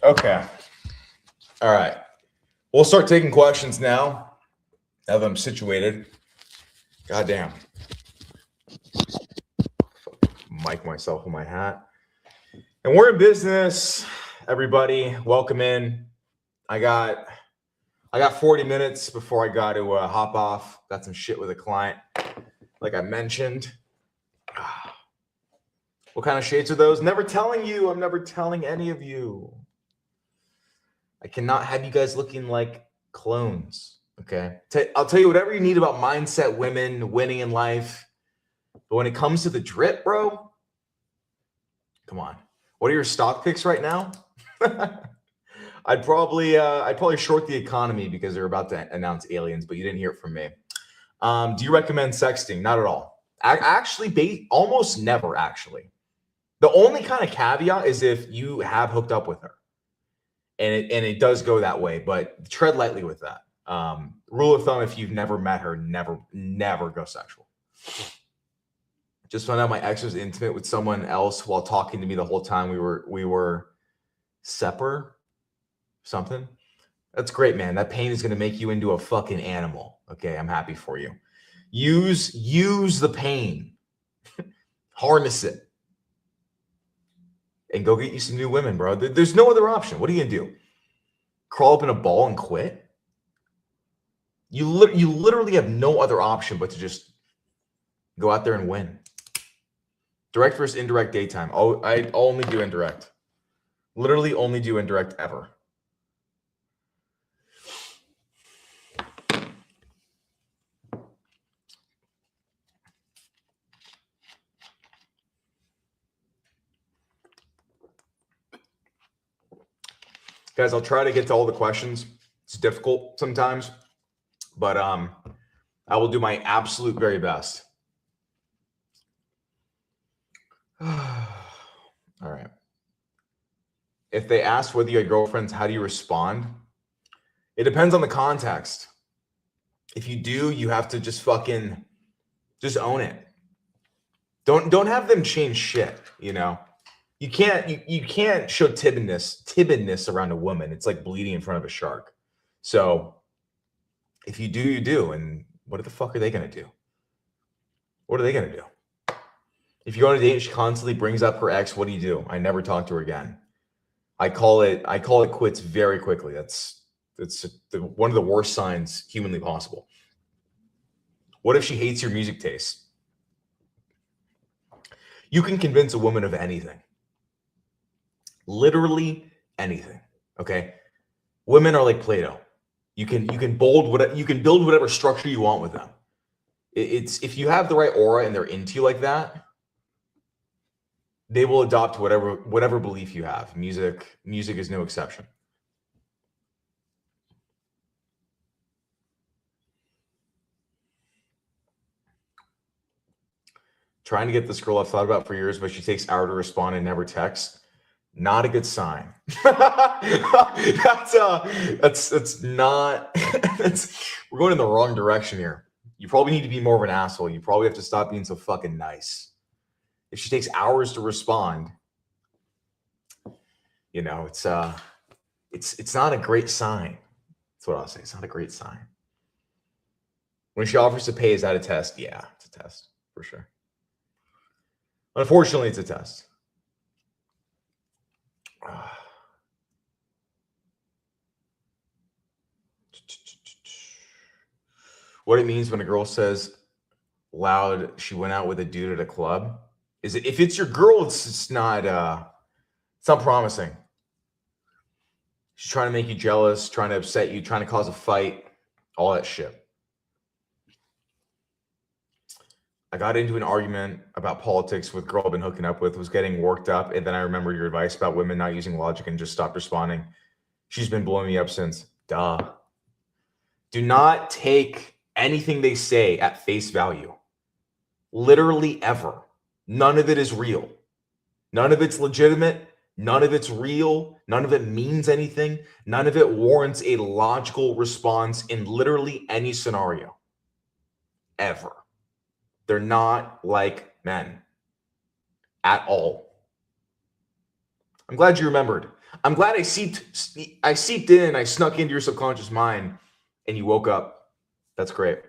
Okay. All right. We'll start taking questions now. Now that I'm situated. Goddamn. Mic myself in my hat. And we're in business, everybody. Welcome in. I got 40 minutes before I got to hop off. Got some shit with a client, like I mentioned. What kind of shades are those? Never telling you. I'm never telling any of you. I cannot have you guys looking like clones, okay? I'll tell you whatever you need about mindset, women, winning in life. But when it comes to the drip, bro, come on. What are your stock picks right now? I'd probably short the economy because they're about to announce aliens, but you didn't hear it from me. Do you recommend sexting? Not at all. Actually, almost never, actually. The only kind of caveat is if you have hooked up with her. And it does go that way, but tread lightly with that. Rule of thumb, if you've never met her, never go sexual. Just found out my ex was intimate with someone else while talking to me the whole time. We were separate, something. That's great, man. That pain is going to make you into a fucking animal. Okay, I'm happy for you. Use the pain. Harness it. And go get you some new women, bro. There's no other option. What are you going to do? Crawl up in a ball and quit? You literally have no other option but to just go out there and win. Direct versus indirect daytime. Oh, I only do indirect. Literally only do indirect ever. Guys, I'll try to get to all the questions. It's difficult sometimes, but I will do my absolute very best. All right. If they ask whether you had girlfriends, how do you respond? It depends on the context. If you do, you have to just fucking own it. Don't have them change shit, you know? You can't show timidness around a woman. It's like bleeding in front of a shark. So if you do, you do. And what the fuck are they going to do? What are they going to do? If you go on a date and she constantly brings up her ex, what do? I never talk to her again. I call it quits very quickly. That's one of the worst signs humanly possible. What if she hates your music taste? You can convince a woman of anything. Literally anything. Okay. Women are like Play-Doh. You can build whatever structure you want with them. It's if you have the right aura and they're into you like that, they will adopt whatever belief you have. Music is no exception. Trying to get this girl I've thought about for years, but she takes hours to respond and never texts. Not a good sign. That's not. We're going in the wrong direction here. You probably need to be more of an asshole. You probably have to stop being so fucking nice. If she takes hours to respond, you know, it's not a great sign. That's what I'll say. It's not a great sign. When she offers to pay, is that a test? Yeah, it's a test for sure. Unfortunately, it's a test. What it means when a girl says loud she went out with a dude at a club is it, if it's your girl, it's not promising. She's trying to make you jealous, trying to upset you, trying to cause a fight, all that shit. I got into an argument about politics with a girl I've been hooking up with, was getting worked up, and then I remembered your advice about women not using logic and just stopped responding. She's been blowing me up since. Duh. Do not take anything they say at face value. Literally ever. None of it is real. None of it's legitimate. None of it's real. None of it means anything. None of it warrants a logical response in literally any scenario. Ever. They're not like men. At all. I'm glad you remembered. I'm glad I seeped in, I snuck into your subconscious mind, and you woke up. That's great.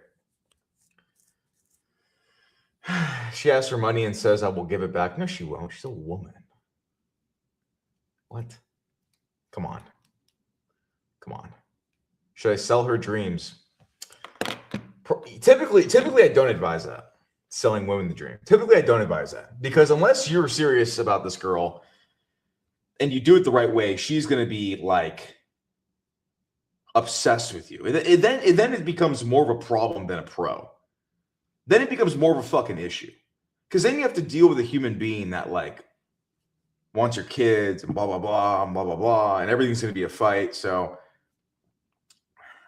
She asks for money and says, I will give it back. No, she won't. She's a woman. What? Come on. Come on. Should I sell her dreams? Typically, I don't advise that. Selling women the dream. Typically, I don't advise that. Because unless you're serious about this girl and you do it the right way, she's going to be like obsessed with you. Then it becomes more of a problem than a pro. Then it becomes more of a fucking issue. Because then you have to deal with a human being that like wants your kids and blah, blah, blah, and blah, blah, blah, and everything's going to be a fight. So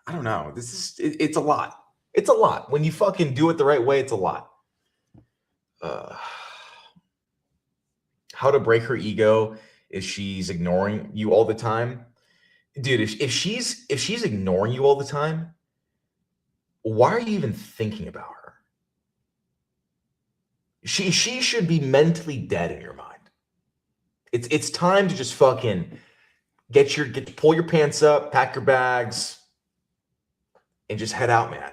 I don't know. It's a lot. It's a lot. When you fucking do it the right way, it's a lot. How to break her ego is she's ignoring you all the time. Dude, if she's ignoring you all the time, why are you even thinking about her? She should be mentally dead in your mind. It's time to just fucking pull your pants up, pack your bags, and just head out, man.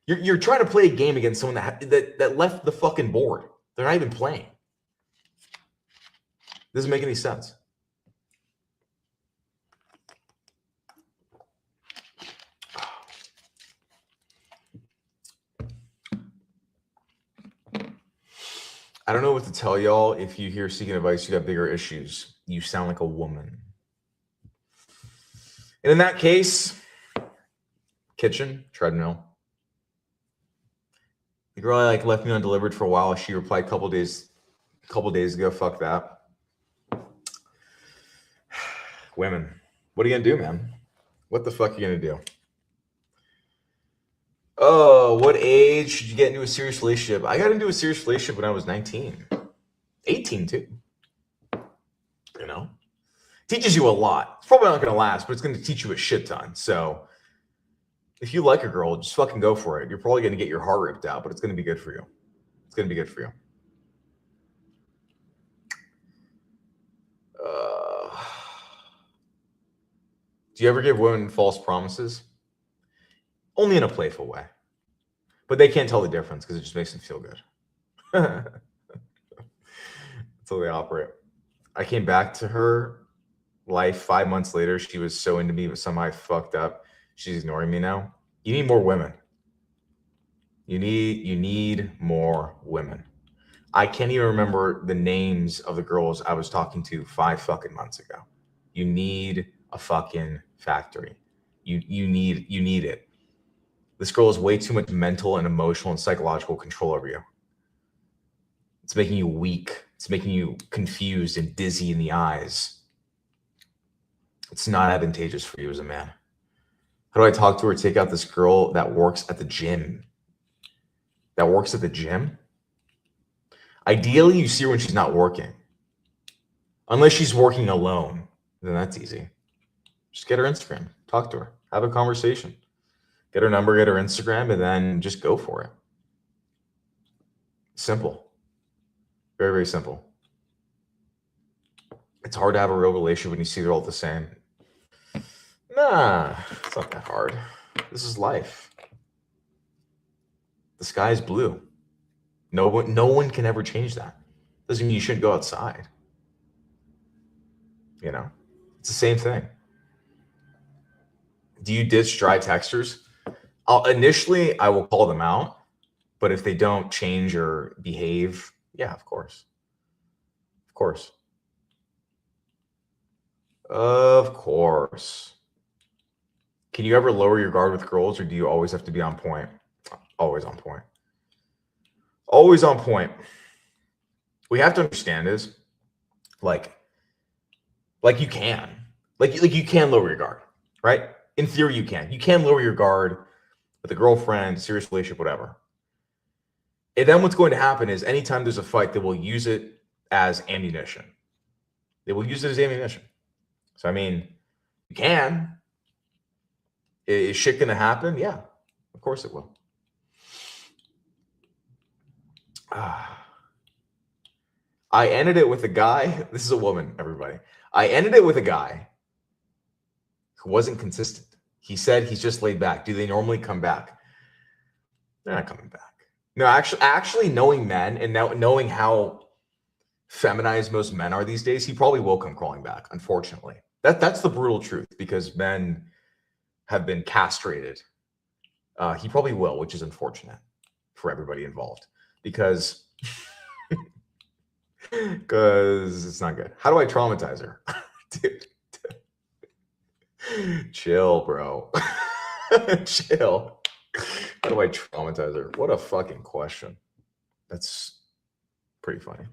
You're trying to play a game against someone that left the fucking board. They're not even playing. Doesn't make any sense. I don't know what to tell y'all. If you hear seeking advice, you got bigger issues. You sound like a woman. And in that case, kitchen, treadmill. The girl like left me undelivered for a while. She replied a couple days ago. Fuck that. Women. What are you gonna do, man? What the fuck are you gonna do? Oh, what age should you get into a serious relationship? I got into a serious relationship when I was 19. 18 too. You know? Teaches you a lot. It's probably not gonna last, but it's gonna teach you a shit ton. So if you like a girl, just fucking go for it. You're probably gonna get your heart ripped out, but it's gonna be good for you. It's gonna be good for you. Do you ever give women false promises? Only in a playful way. But they can't tell the difference because it just makes them feel good. That's how they operate. I came back to her life 5 months later. She was so into me, but somehow I fucked up. She's ignoring me now. You need more women. You need more women. I can't even remember the names of the girls I was talking to 5 fucking months ago. You need a fucking factory. You need it. This girl has way too much mental and emotional and psychological control over you. It's making you weak. It's making you confused and dizzy in the eyes. It's not advantageous for you as a man. How do I talk to her? Take out this girl that works at the gym. That works at the gym? Ideally, you see her when she's not working. Unless she's working alone, then that's easy. Just get her Instagram. Talk to her. Have a conversation. Get her number, get her Instagram, and then just go for it. Simple. Very, very simple. It's hard to have a real relationship when you see they're all the same. Nah, it's not that hard. This is life. The sky is blue. No one can ever change that. Doesn't mean you shouldn't go outside. You know, it's the same thing. Do you ditch dry texters? Initially, I will call them out, but if they don't change or behave, yeah, of course. Of course. Of course. Can you ever lower your guard with girls, or do you always have to be on point? Always on point. Always on point. What you have to understand is, like you can. Like you can lower your guard, right? In theory, you can. You can lower your guard with a girlfriend, serious relationship, whatever. And then what's going to happen is anytime there's a fight, they will use it as ammunition. They will use it as ammunition. So, I mean, you can. Is shit going to happen? Yeah, of course it will. I ended it with a guy. This is a woman, everybody. I ended it with a guy who wasn't consistent. He said he's just laid back. Do they normally come back? They're not coming back. No, actually knowing men and now knowing how feminized most men are these days, he probably will come crawling back, unfortunately. That's the brutal truth, because men have been castrated. He probably will, which is unfortunate for everybody involved, because it's not good. How do I traumatize her? Dude. Chill, bro. Chill. How do I traumatize her? What a fucking question. That's pretty funny.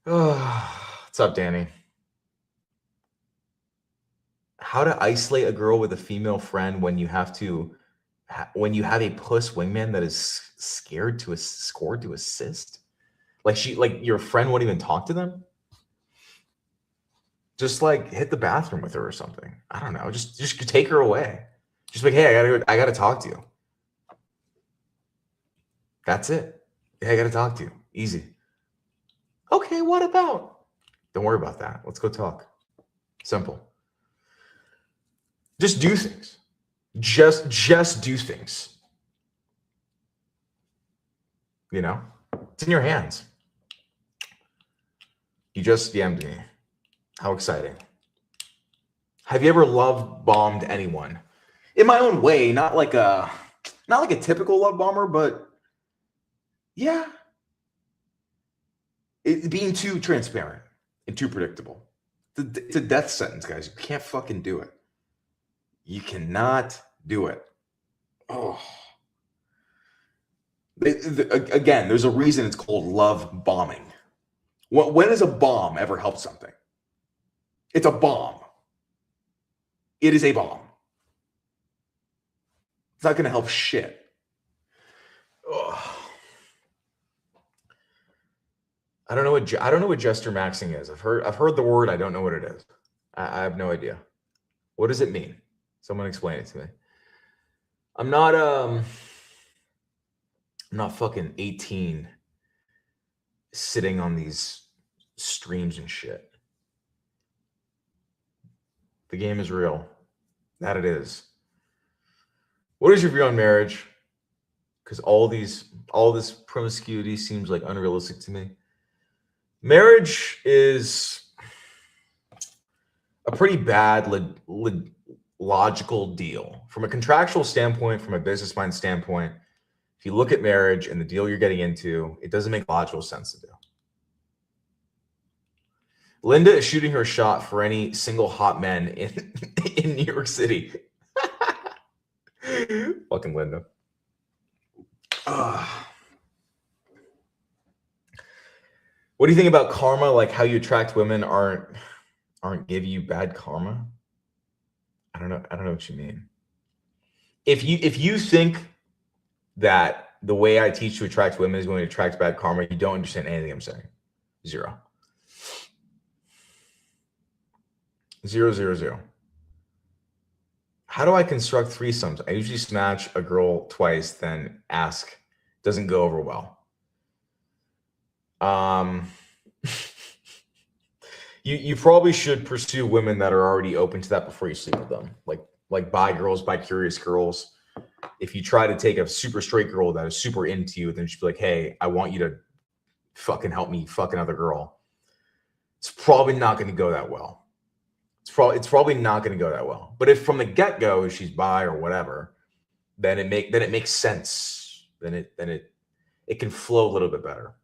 What's up, Danny? How to isolate a girl with a female friend when you have a puss wingman that is scared to assist? Like your friend won't even talk to them? Just like hit the bathroom with her or something. I don't know. Just take her away. Just like, hey, I gotta talk to you. That's it. Hey, I gotta talk to you. Easy. Okay, what about? Don't worry about that. Let's go talk. Simple. Just do things. Just do things. You know? It's in your hands. You just DM'd me. How exciting. Have you ever love bombed anyone? In my own way, not like a typical love bomber, but yeah. Being too transparent and too predictable. It's a death sentence, guys. You can't fucking do it. You cannot do it. Oh. Again, there's a reason it's called love bombing. When does a bomb ever help something? It's a bomb. It is a bomb. It's not going to help shit. Ugh. I don't know what gesture maxing is. I've heard the word. I don't know what it is. I have no idea. What does it mean? Someone explain it to me. I'm not fucking 18 sitting on these streams and shit. The game is real. That it is. What is your view on marriage? Because all this promiscuity seems like unrealistic to me. Marriage is a pretty bad logical deal. From a contractual standpoint, from a business mind standpoint, if you look at marriage and the deal you're getting into, it doesn't make logical sense to do. Linda is shooting her shot for any single hot men in New York City. Fucking Linda. What do you think about karma? Like how you attract women aren't give you bad karma? I don't know what you mean. If you think that the way I teach to attract women is going to attract bad karma, you don't understand anything I'm saying. 0. 0, 0, 0. How do I construct threesomes? I usually smash a girl twice, then ask. Doesn't go over well. You probably should pursue women that are already open to that before you sleep with them. Like bi girls, bi curious girls. If you try to take a super straight girl that is super into you, then she'd be like, hey, I want you to fucking help me fuck another girl. It's probably not going to go that well. It's probably not going to go that well. But if from the get-go she's bi or whatever, then it makes sense. Then it can flow a little bit better.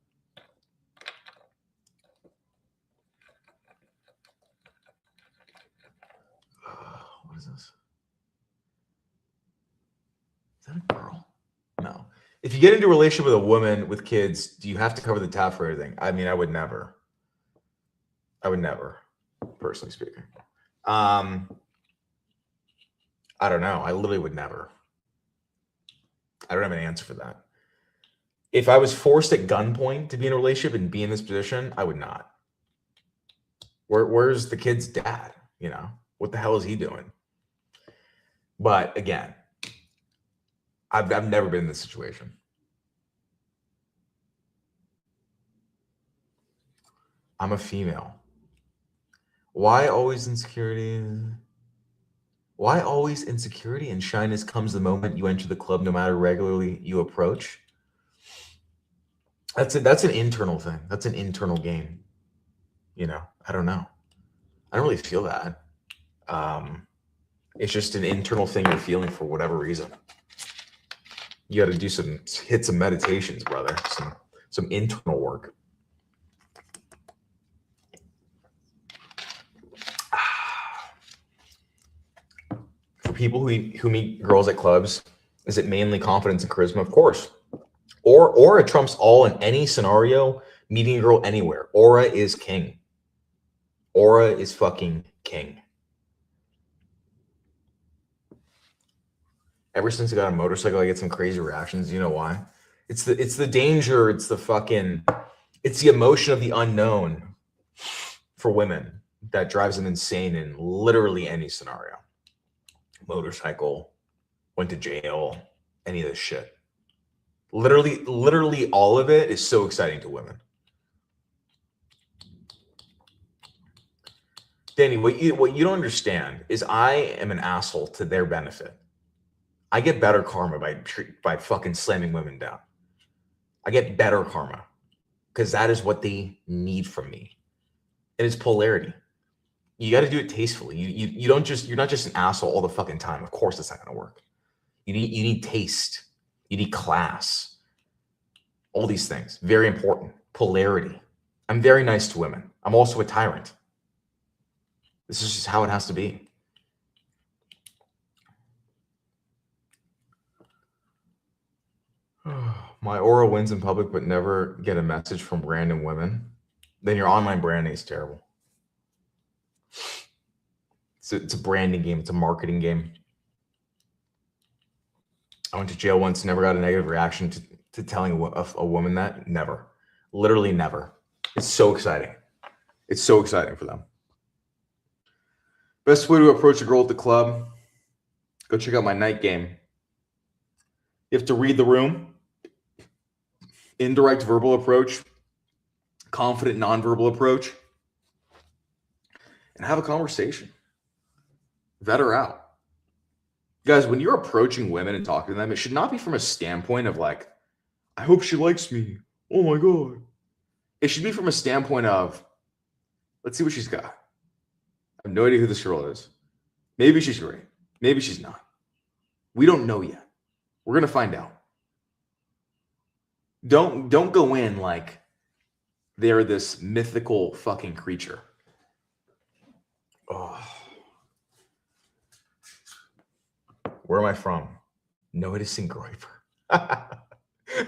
What is this? Is that a girl? No. If you get into a relationship with a woman with kids, do you have to cover the tab for everything? I mean, I would never, personally speaking. I don't know. I literally would never. I don't have an answer for that. If I was forced at gunpoint to be in a relationship and be in this position, I would not. Where's the kid's dad? You know, what the hell is he doing? But again, I've never been in this situation. I'm a female. Why always insecurity? Why always insecurity and shyness comes the moment you enter the club, no matter regularly you approach? That's an internal thing. That's an internal game. I don't know. I don't really feel that. It's just an internal thing you're feeling for whatever reason. You got to hit some meditations, brother. Some internal work. For people who meet girls at clubs, is it mainly confidence and charisma? Of course. Aura trumps all in any scenario. Meeting a girl anywhere. Aura is king. Aura is fucking king. Ever since I got a motorcycle, I get some crazy reactions. You know why? It's the danger. It's the emotion of the unknown for women that drives them insane in literally any scenario. Motorcycle, went to jail, any of this shit. Literally all of it is so exciting to women. Danny, what you don't understand is I am an asshole to their benefit. I get better karma by fucking slamming women down. I get better karma because that is what they need from me. And it's polarity. You got to do it tastefully. You're not just an asshole all the fucking time. Of course, it's not going to work. You need taste. You need class. All these things, very important. Polarity. I'm very nice to women. I'm also a tyrant. This is just how it has to be. My aura wins in public, but never get a message from random women. Then your online branding is terrible. It's a branding game. It's a marketing game. I went to jail once, never got a negative reaction to telling a woman that. Never. Literally never. It's so exciting. It's so exciting for them. Best way to approach a girl at the club, go check out my night game. You have to read the room. Indirect verbal approach, confident nonverbal approach, and have a conversation. Vet her out. Guys, when you're approaching women and talking to them, it should not be from a standpoint of like, I hope she likes me. Oh my God. It should be from a standpoint of, let's see what she's got. I have no idea who this girl is. Maybe she's great. Maybe she's not. We don't know yet. We're going to find out. Don't go in like they're this mythical fucking creature. Oh. Where am I from? Noticing Groiper.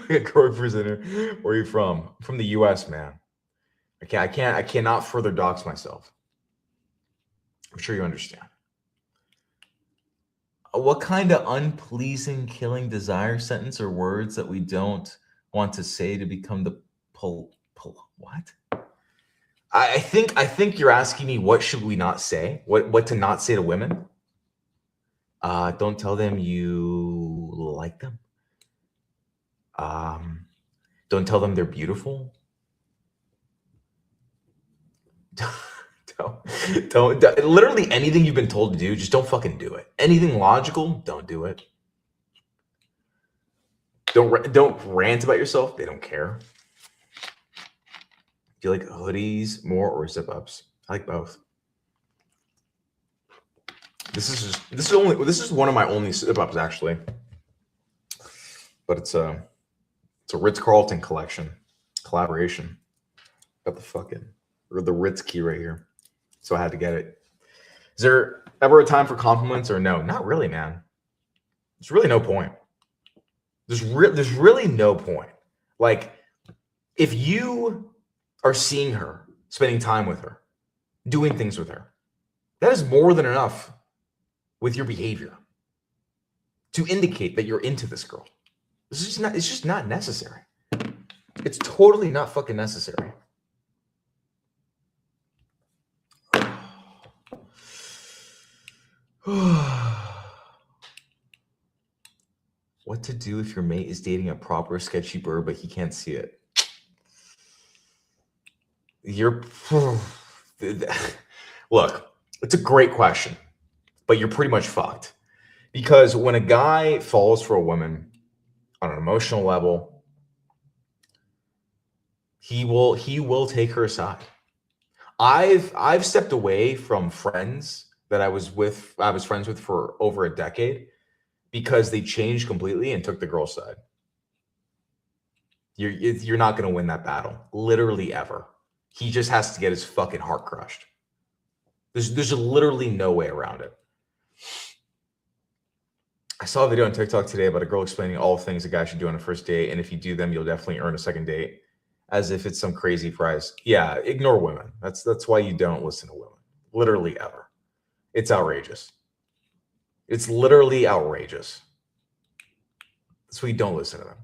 Groiper's in here. Where are you from? I'm from the US, man. I cannot further dox myself. I'm sure you understand. What kind of unpleasing killing desire sentence or words that we don't want to say to become the what? I think you're asking me what should we not say? What to not say to women? Don't tell them you like them. Don't tell them they're beautiful. Don't literally anything you've been told to do, just don't fucking do it. Anything logical, don't do it. Don't rant about yourself. They don't care. Do you like hoodies more or zip ups? I like both. This is one of my only zip ups actually, but it's a Ritz-Carlton collaboration. Got the Ritz key right here, so I had to get it. Is there ever a time for compliments or no? Not really, man. There's really no point. There's really no point. Like, if you are seeing her, spending time with her, doing things with her, that is more than enough with your behavior to indicate that you're into this girl. It's just not necessary. It's totally not fucking necessary. What to do if your mate is dating a proper sketchy bird, but he can't see it? You're look, it's a great question, but you're pretty much fucked. Because when a guy falls for a woman on an emotional level, he will take her aside. I've stepped away from friends that I was friends with for over a decade because they changed completely and took the girl's side. You're not going to win that battle, literally ever. He just has to get his fucking heart crushed. There's literally no way around it. I saw a video on TikTok today about a girl explaining all the things a guy should do on a first date, and if you do them, you'll definitely earn a second date, as if it's some crazy prize. Yeah, ignore women. That's why you don't listen to women, literally ever. It's outrageous. It's literally outrageous. That's why you don't listen to them.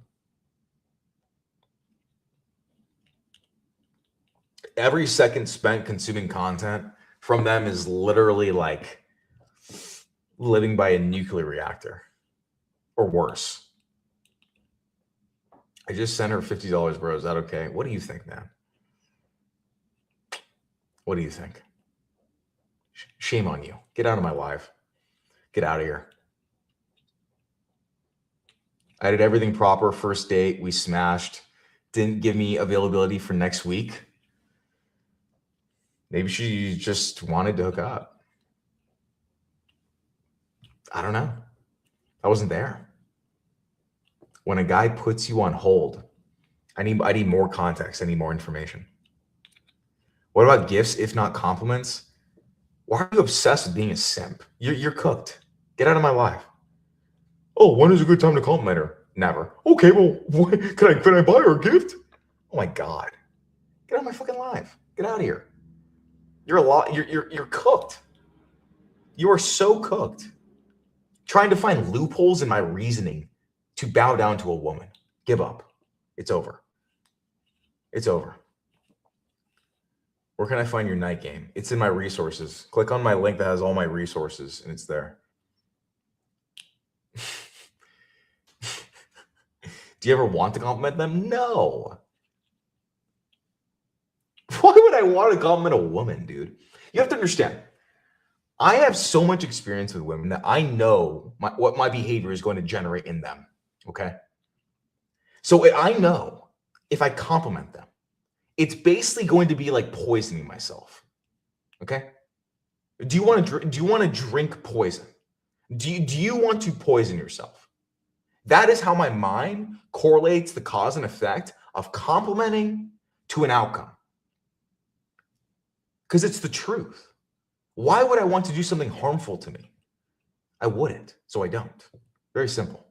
Every second spent consuming content from them is literally like living by a nuclear reactor or worse. I just sent her $50, bro. Is that okay? What do you think, man? What do you think? Shame on you. Get out of my life. Get out of here. I did everything proper. First date, we smashed. Didn't give me availability for next week. Maybe she just wanted to hook up. I don't know. I wasn't there. When a guy puts you on hold, I need more context. I need more information. What about gifts, if not compliments? Why are you obsessed with being a simp? You're cooked. Get out of my life. Oh, when is a good time to compliment her? Never. Okay, well, can I buy her a gift? Oh my god. Get out of my fucking life. Get out of here. You're cooked. You are so cooked. Trying to find loopholes in my reasoning to bow down to a woman. Give up. It's over. It's over. Where can I find your night game? It's in my resources. Click on my link that has all my resources, and it's there. Do you ever want to compliment them? No. Why would I want to compliment a woman, dude? You have to understand. I have so much experience with women that I know what my behavior is going to generate in them. Okay. So I know if I compliment them, it's basically going to be like poisoning myself. Okay. Do you want to drink poison? Do you want to poison yourself? That is how my mind correlates the cause and effect of complimenting to an outcome. Because it's the truth. Why would I want to do something harmful to me? I wouldn't, so I don't. Very simple.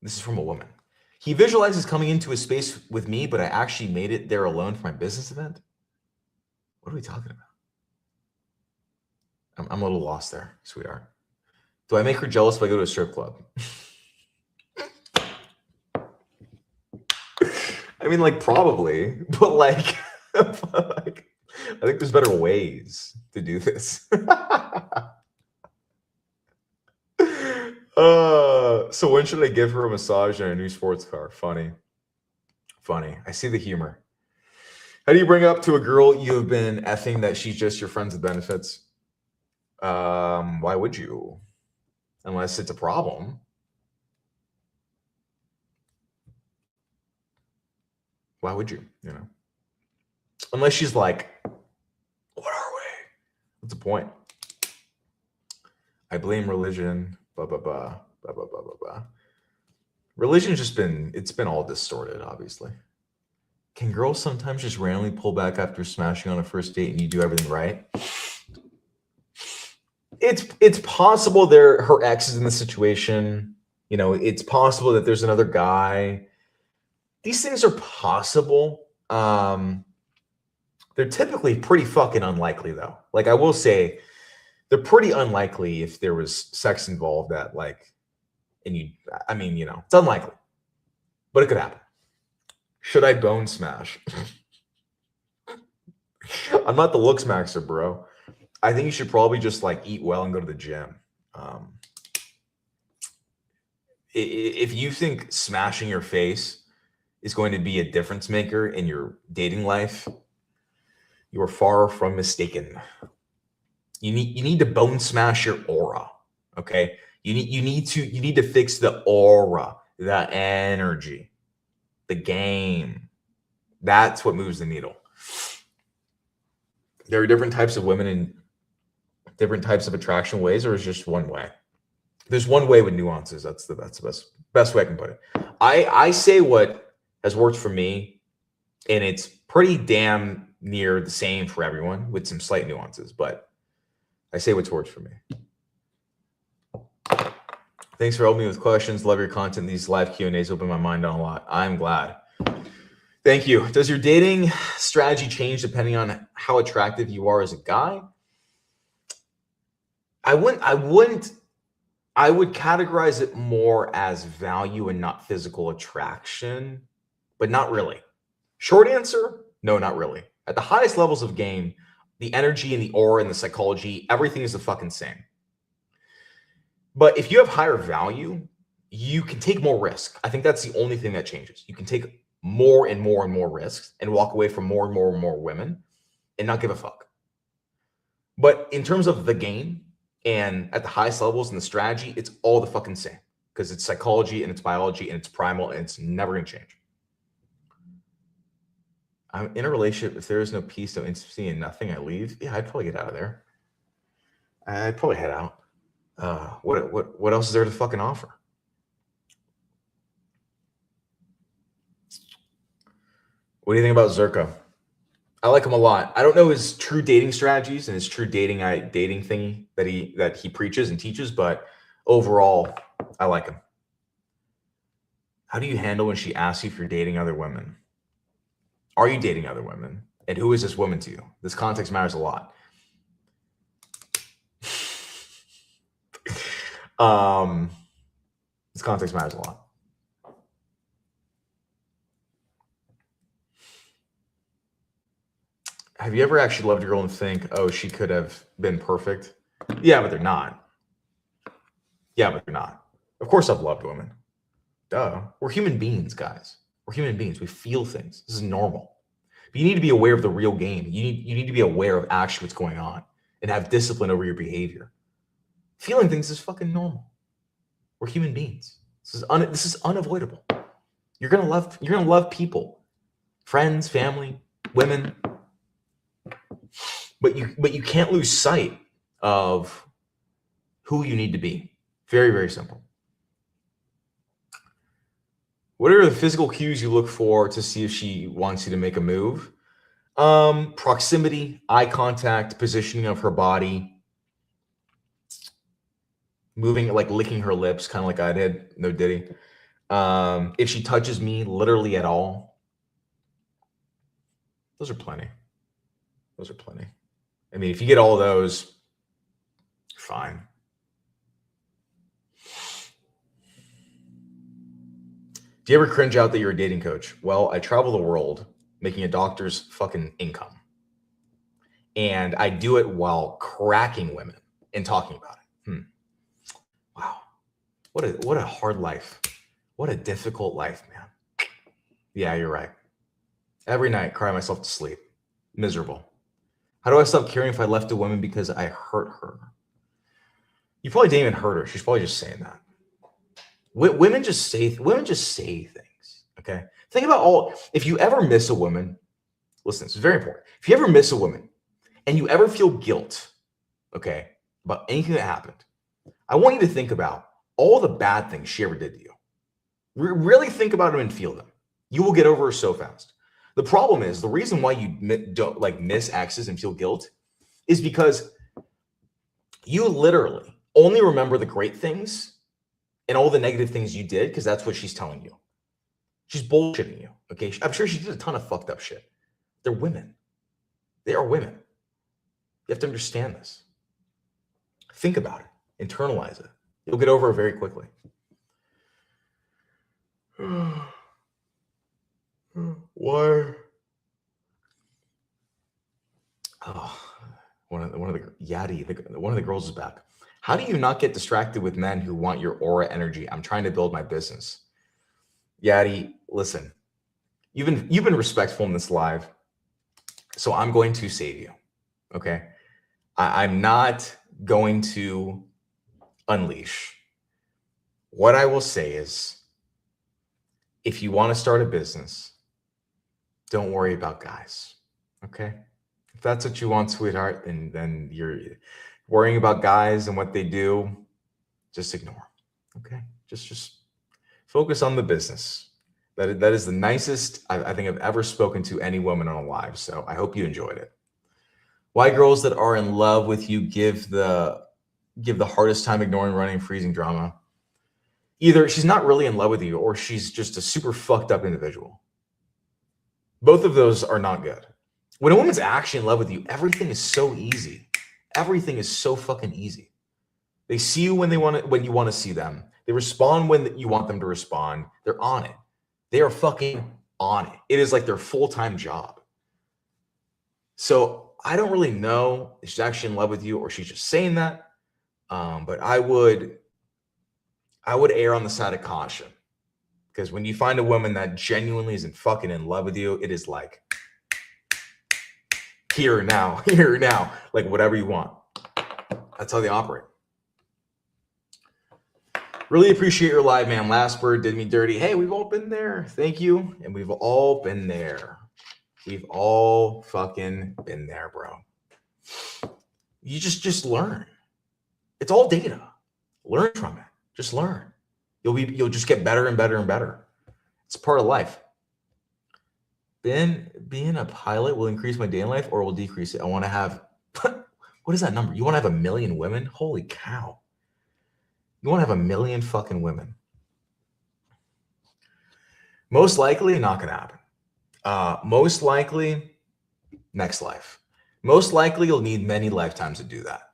This is from a woman. He visualizes coming into a space with me, but I actually made it there alone for my business event. What are we talking about? I'm a little lost there, sweetheart. Do I make her jealous if I go to a strip club? I mean, like, probably, but like, I think there's better ways to do this. So when should I give her a massage and a new sports car? Funny. I see the humor. How do you bring up to a girl you have been effing that she's just your friends with benefits? Why would you? Unless it's a problem. Why would you? You know? Unless she's like, what are we? What's the point? I blame religion. Blah blah blah blah blah blah blah blah. Religion's just been all distorted, obviously. Can girls sometimes just randomly pull back after smashing on a first date and you do everything right? It's possible her ex is in the situation. You know, it's possible that there's another guy. These things are possible. They're typically pretty fucking unlikely, though. Like, I will say, they're pretty unlikely if there was sex involved that, like, and I mean, you know, it's unlikely, but it could happen. Should I bone smash? I'm not the looks maxer, bro. I think you should probably just like eat well and go to the gym. If you think smashing your face is going to be a difference maker in your dating life, you are far from mistaken. You need to bone smash your aura. Okay. You need to fix the aura, the energy, the game. That's what moves the needle. There are different types of women in different types of attraction ways, or is just one way? There's one way with nuances. That's the best way I can put it. I say what has worked for me, and it's pretty damn near the same for everyone with some slight nuances, but I say what's worked for me. Thanks for helping me with questions. Love your content. These live Q&As open my mind on a lot. I'm glad. Thank you. Does your dating strategy change depending on how attractive you are as a guy? I would categorize it more as value and not physical attraction, but not really. Short answer, no, not really. At the highest levels of game, the energy and the aura and the psychology, everything is the fucking same. But if you have higher value, you can take more risk. I think that's the only thing that changes. You can take more and more and more risks and walk away from more and more and more women and not give a fuck. But in terms of the game and at the highest levels and the strategy, it's all the fucking same because it's psychology and it's biology and it's primal and it's never going to change. I'm in a relationship. If there is no peace, no intimacy, and nothing, I leave. Yeah, I'd probably get out of there. I'd probably head out. What else is there to fucking offer? What do you think about Zerko? I like him a lot. I don't know his true dating strategies and his true dating thingy that he preaches and teaches, but overall, I like him. How do you handle when she asks you if you're dating other women? Are you dating other women? And who is this woman to you? This context matters a lot. This context matters a lot. Have you ever actually loved a girl and think, oh, she could have been perfect? Yeah, but they're not. Of course I've loved women. Duh. We're human beings, guys. We're human beings. We feel things. This is normal. But you need to be aware of the real game. You need to be aware of actually what's going on and have discipline over your behavior. Feeling things is fucking normal. We're human beings. This is unavoidable. You're gonna love people, friends, family, women, but you can't lose sight of who you need to be. Very, very simple. What are the physical cues you look for to see if she wants you to make a move? Proximity, eye contact, positioning of her body, moving, like licking her lips, kind of like I did. No Diddy. If she touches me literally at all, those are plenty. I mean, if you get all of those, fine. Do you ever cringe out that you're a dating coach? Well, I travel the world making a doctor's fucking income. And I do it while cracking women and talking about it. Wow. What a hard life. What a difficult life, man. Yeah, you're right. Every night, cry myself to sleep. Miserable. How do I stop caring if I left a woman because I hurt her? You probably didn't even hurt her. She's probably just saying that. Women just say things. Okay. Think about if you ever miss a woman, listen, this is very important. If you ever miss a woman and you ever feel guilt, okay, about anything that happened, I want you to think about all the bad things she ever did to you. Really think about them and feel them. You will get over her so fast. The problem is the reason why you don't miss exes and feel guilt is because you literally only remember the great things and all the negative things you did because that's what she's telling you. She's bullshitting you. Okay. I'm sure she did a ton of fucked up shit. They're women. They are women. You have to understand this. Think about it. Internalize it. You'll get over it very quickly. Why? Oh, one of the girls is back. How do you not get distracted with men who want your aura energy? I'm trying to build my business. Yadi, listen. You've been respectful in this live, so I'm going to save you. Okay, I'm not going to unleash. What I will say is, if you want to start a business, don't worry about guys. Okay, if that's what you want, sweetheart, then you're worrying about guys and what they do. Just ignore. Okay, just focus on the business. That is the nicest I think I've ever spoken to any woman on a live. So I hope you enjoyed it. Why girls that are in love with you give the hardest time ignoring running, freezing drama. Either she's not really in love with you or she's just a super fucked up individual. Both of those are not good. When a woman's actually in love with you, everything is so easy. Everything is so fucking easy. They see you when you want to see them. They respond when you want them to respond. They're on it. They are fucking on it. It is like their full-time job. So I don't really know if she's actually in love with you or she's just saying that. But I would err on the side of caution, because when you find a woman that genuinely isn't fucking in love with you, it is like here now, like whatever you want. That's how they operate. Really appreciate your live, man. Last bird did me dirty. Hey, we've all been there. Thank you. And we've all been there. We've all fucking been there, bro. You just learn. It's all data. Learn from it. Just learn. You'll just get better and better and better. It's part of life. Being a pilot will increase my day in life or will decrease it? I want to have, what is that number? You want to have 1 million women? Holy cow. You want to have 1 million fucking women. Most likely not going to happen. Most likely next life. Most likely you'll need many lifetimes to do that.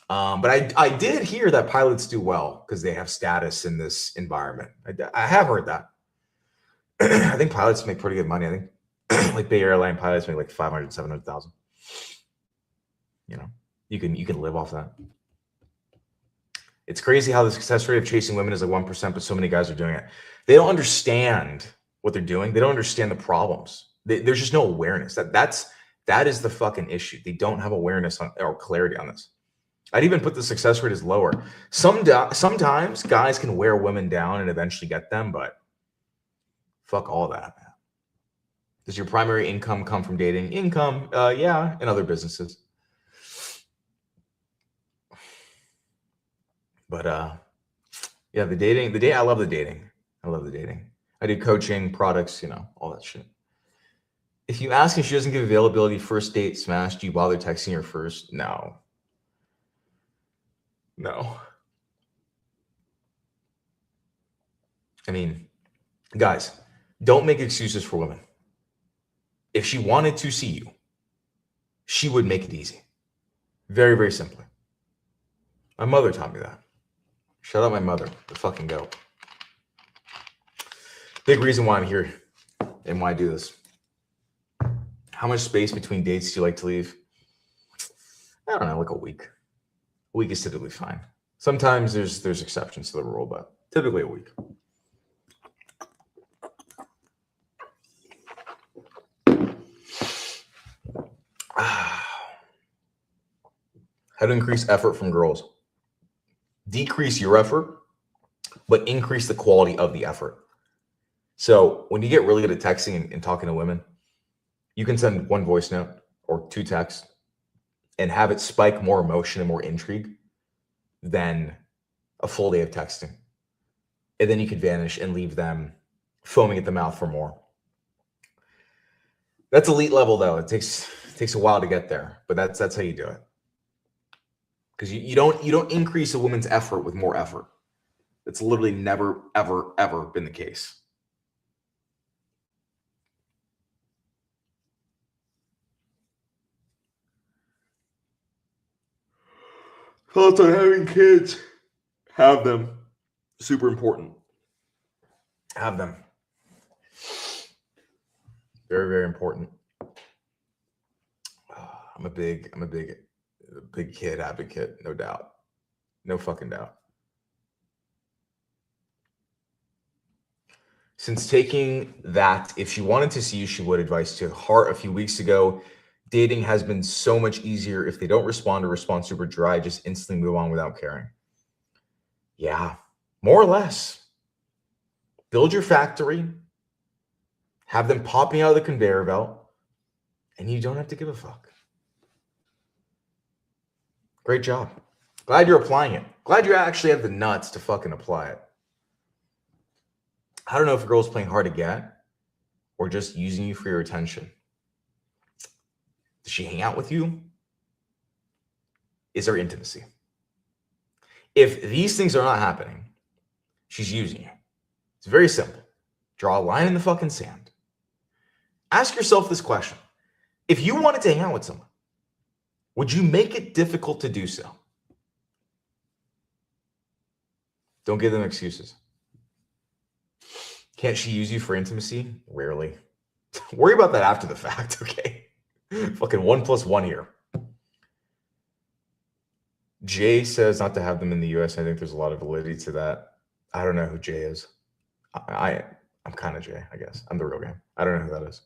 But I did hear that pilots do well because they have status in this environment. I have heard that. I think pilots make pretty good money. I think like Bay Airline pilots make like 500, 700,000. You know, you can live off that. It's crazy how the success rate of chasing women is like 1%, but so many guys are doing it. They don't understand what they're doing. They don't understand the problems. There's just no awareness. That is the fucking issue. They don't have awareness or clarity on this. I'd even put the success rate as lower. Sometimes guys can wear women down and eventually get them, but fuck all that, man. Does your primary income come from dating? Income, yeah, and other businesses. But yeah, I love the dating. I love the dating. I do coaching, products, all that shit. If you ask and she doesn't give availability, first date smash, do you bother texting her first? No. I mean, guys, don't make excuses for women. If she wanted to see you, she would make it easy. Very, very simply. My mother taught me that. Shout out my mother, the fucking goat. Big reason why I'm here and why I do this. How much space between dates do you like to leave? I don't know, like a week. A week is typically fine. Sometimes there's exceptions to the rule, but typically a week. How to increase effort from girls. Decrease your effort, but increase the quality of the effort. So when you get really good at texting and talking to women, you can send one voice note or 2 texts and have it spike more emotion and more intrigue than a full day of texting. And then you could vanish and leave them foaming at the mouth for more. That's elite level though. It takes a while to get there, but that's how you do it. Because you don't increase a woman's effort with more effort. It's literally never, ever, ever been the case. Thoughts on having kids? Have them. Super important. Have them. Very, very important. I'm a big kid advocate, no doubt. No fucking doubt. Since taking that, if she wanted to see you, she would. Advice to heart a few weeks ago. Dating has been so much easier. If they don't respond or respond super dry, just instantly move on without caring. Yeah, more or less. Build your factory, have them popping out of the conveyor belt, and you don't have to give a fuck. Great job. Glad you're applying it. Glad you actually have the nuts to fucking apply it. I don't know if a girl's playing hard to get or just using you for your attention. Does she hang out with you? Is there intimacy? If these things are not happening, she's using you. It's very simple. Draw a line in the fucking sand. Ask yourself this question. If you wanted to hang out with someone, would you make it difficult to do so? Don't give them excuses. Can't she use you for intimacy? Rarely. Worry about that after the fact, okay? Fucking 1 + 1 here. Jay says not to have them in the US. I think there's a lot of validity to that. I don't know who Jay is. I'm kind of Jay, I guess. I'm the real guy. I don't know who that is.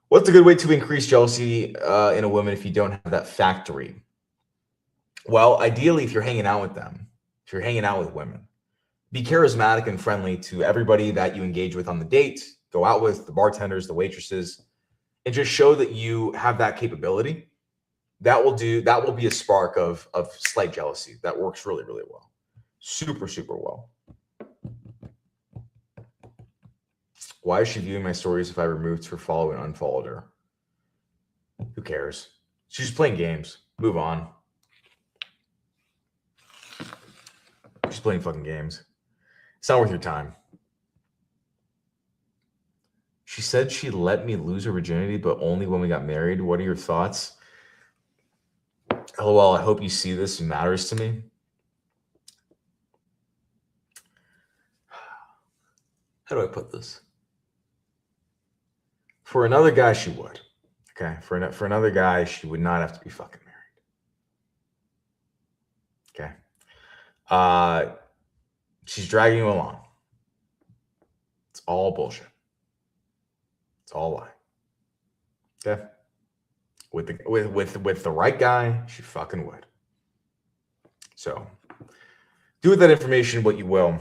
What's a good way to increase jealousy in a woman if you don't have that factory? Well, ideally, if you're hanging out with them, if you're hanging out with women, be charismatic and friendly to everybody that you engage with on the date, go out with, the bartenders, the waitresses, and just show that you have that capability. That will be a spark of slight jealousy. That works really, really well. Super, super well. Why is she viewing my stories if I removed her follow and unfollowed her? Who cares? She's just playing games. Move on. She's playing fucking games. It's not worth your time. She said she let me lose her virginity, but only when we got married. What are your thoughts? LOL, I hope you see this. It matters to me. How do I put this? For another guy, she would. Okay. For another guy, she would not have to be fucking married. Okay. She's dragging you along. It's all bullshit. It's all a lie. Okay. With the right guy, she fucking would. So do with that information what you will.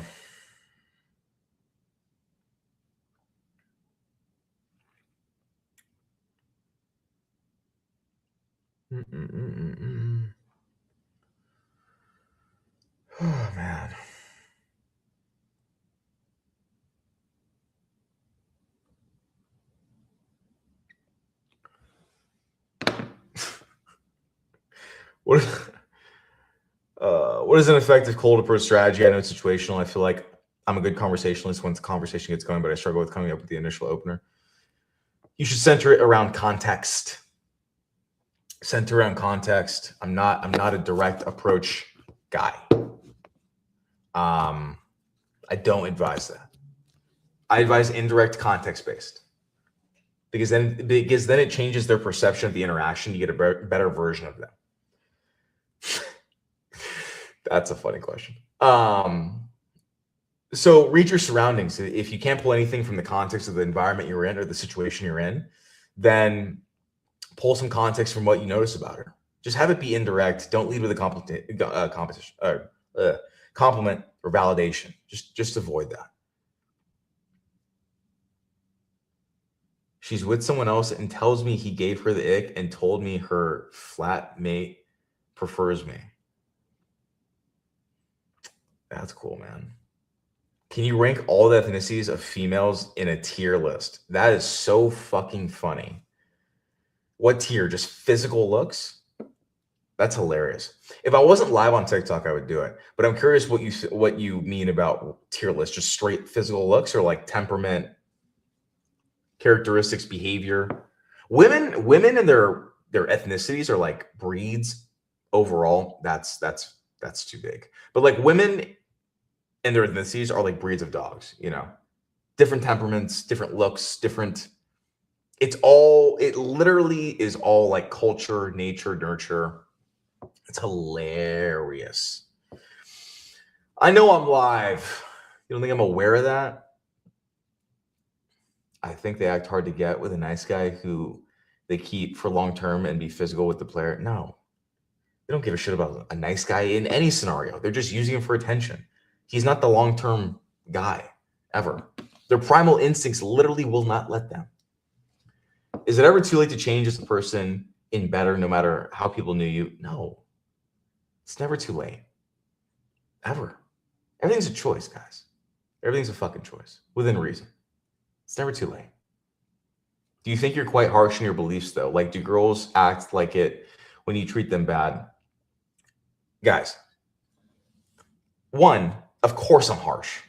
Oh man. What is an effective cold approach strategy? I know it's situational. I feel like I'm a good conversationalist once the conversation gets going, but I struggle with coming up with the initial opener. You should center it around context. Center around context. I'm not a direct approach guy. I don't advise that. I advise indirect context based. Because then it changes their perception of the interaction. You get a better version of them. That's a funny question. So read your surroundings. If you can't pull anything from the context of the environment you're in or the situation you're in, then pull some context from what you notice about her. Just have it be indirect. Don't lead with a compliment or validation. Just avoid that. She's with someone else and tells me he gave her the ick and told me her flatmate prefers me. That's cool, man. Can you rank all the ethnicities of females in a tier list? That is so fucking funny. What tier? Just physical looks? That's hilarious. If I wasn't live on TikTok, I would do it. But I'm curious what you mean about tier list. Just straight physical looks or like temperament, characteristics, behavior? Women and their ethnicities are like breeds overall. That's too big. But like women and their ethnicities are like breeds of dogs, you know, different temperaments, different looks, different. It literally is all like culture, nature, nurture. It's hilarious. I know I'm live. You don't think I'm aware of that? I think they act hard to get with a nice guy who they keep for long term and be physical with the player. No, they don't give a shit about a nice guy in any scenario. They're just using him for attention. He's not the long term guy ever. Their primal instincts literally will not let them. Is it ever too late to change as a person in better, no matter how people knew you? No, it's never too late. Ever. Everything's a choice, guys. Everything's a fucking choice within reason. It's never too late. Do you think you're quite harsh in your beliefs, though? Like, do girls act like it when you treat them bad? Guys, one, of course I'm harsh.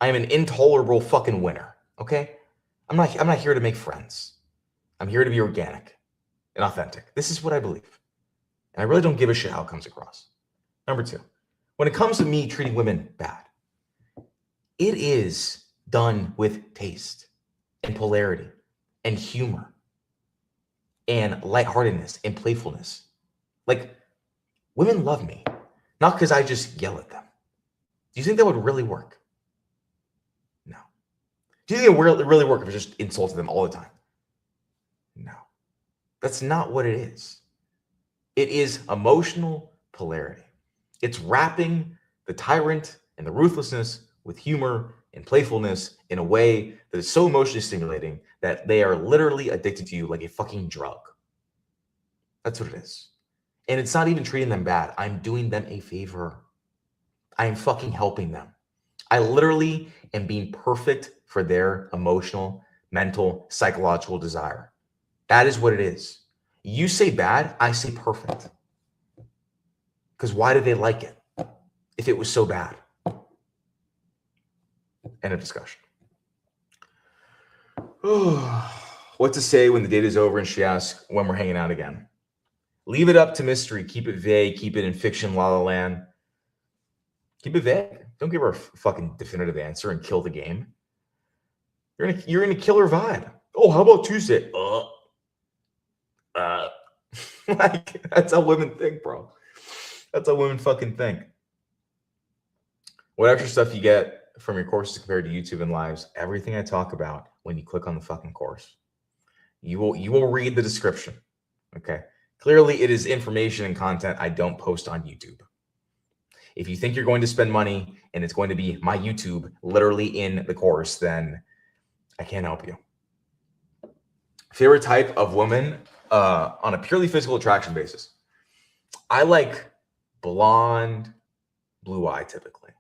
I am an intolerable fucking winner, okay? I'm not here to make friends. I'm here to be organic and authentic. This is what I believe. And I really don't give a shit how it comes across. Number two, when it comes to me treating women bad, it is done with taste and polarity and humor and lightheartedness and playfulness. Like, women love me, not because I just yell at them. Do you think that would really work? No. Do you think it would really work if I just insulted them all the time? No. That's not what it is. It is emotional polarity. It's wrapping the tyrant and the ruthlessness with humor and playfulness in a way that is so emotionally stimulating that they are literally addicted to you like a fucking drug. That's what it is. And it's not even treating them bad. I'm doing them a favor. I am fucking helping them. I literally am being perfect for their emotional, mental, psychological desire. That is what it is. You say bad, I say perfect. Because why do they like it if it was so bad? End of discussion. What to say when the date is over and she asks when we're hanging out again? Leave it up to mystery. Keep it vague. Keep it in fiction, la la land. Keep it vague. Don't give her a fucking definitive answer and kill the game. You're in a killer vibe. Oh, how about Tuesday? Like, that's how women think, bro. That's how women fucking think. What extra stuff you get from your courses compared to YouTube and lives? Everything I talk about when you click on the fucking course. You will read the description. Okay. Clearly, it is information and content I don't post on YouTube. If you think you're going to spend money and it's going to be my YouTube literally in the course, then I can't help you. Favorite type of woman on a purely physical attraction basis? I like blonde, blue eye typically.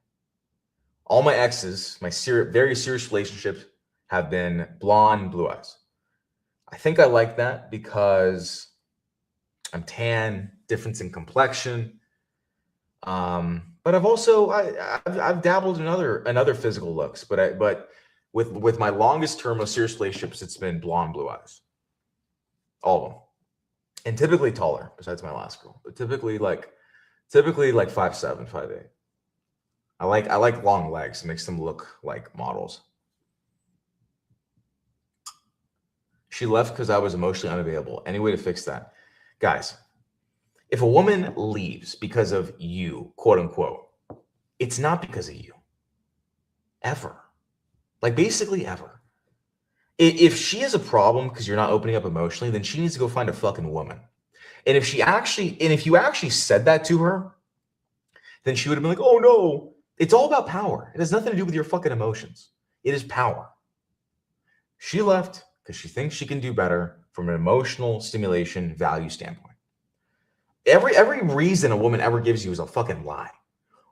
All my exes, my very serious relationships have been blonde, blue eyes. I think I like that because I'm tan, difference in complexion. But I've also I've dabbled in other physical looks, but with my longest term of serious relationships, it's been blonde, blue eyes, all of them, and typically taller. Besides my last girl, but typically like 5'7", 5'8". I like long legs. It makes them look like models. She left because I was emotionally unavailable. Any way to fix that? Guys, if a woman leaves because of you, quote unquote, it's not because of you. Ever. Like, basically ever. If she has a problem because you're not opening up emotionally, then she needs to go find a fucking woman. And if you actually said that to her, then she would have been like, oh no, it's all about power. It has nothing to do with your fucking emotions. It is power. She left because she thinks she can do better from an emotional stimulation value standpoint. Every reason a woman ever gives you is a fucking lie.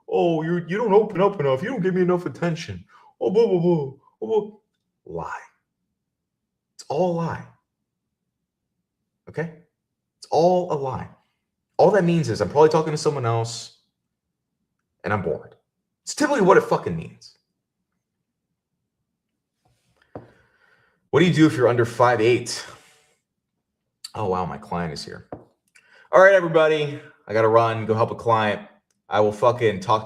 Oh, you don't open up enough. You don't give me enough attention. Oh, blah, blah, blah, blah. Lie. It's all a lie. Okay? It's all a lie. All that means is I'm probably talking to someone else and I'm bored. It's typically what it fucking means. What do you do if you're under 5'8"? Oh, wow, my client is here. All right, everybody. I got to run, go help a client. I will fucking talk